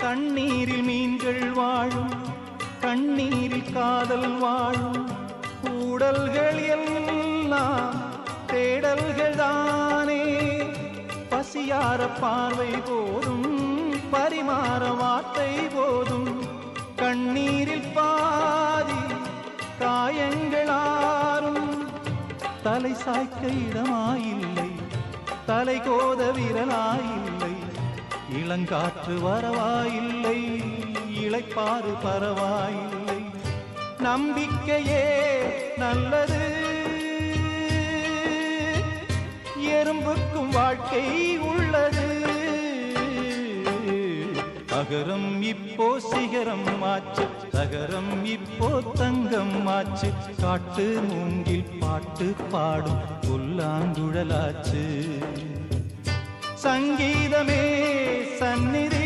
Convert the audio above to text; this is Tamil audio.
தண்ணீரில் மீன்கள் வாழும், கண்ணீரில் காதல் வாழும். கூடல்கள் எல்லாம் தேடல்கள் தானே. பசியார பார்வை போதும், பரிமாற வார்த்தை போதும். கண்ணீரில் பாதி காயங்களாரும். தலை சாய்க்க இடமாயில்லை, தலை கோத விரலாயில்லை. இளங்காற்று வரவாயில்லை, இளைப்பாறு பரவாயில்லை. நம்பிக்கையே நல்லது, எறும்புக்கும் வாழ்க்கை உள்ளது. அகரம் இப்போ சிகரம் ஆச்சு, தகரம் இப்போ தங்கம் ஆச்சு. காட்டு மூங்கில் பாட்டு பாடும் புல்லாங்குழலாச்சு. சங்கீதமே சந்நிதி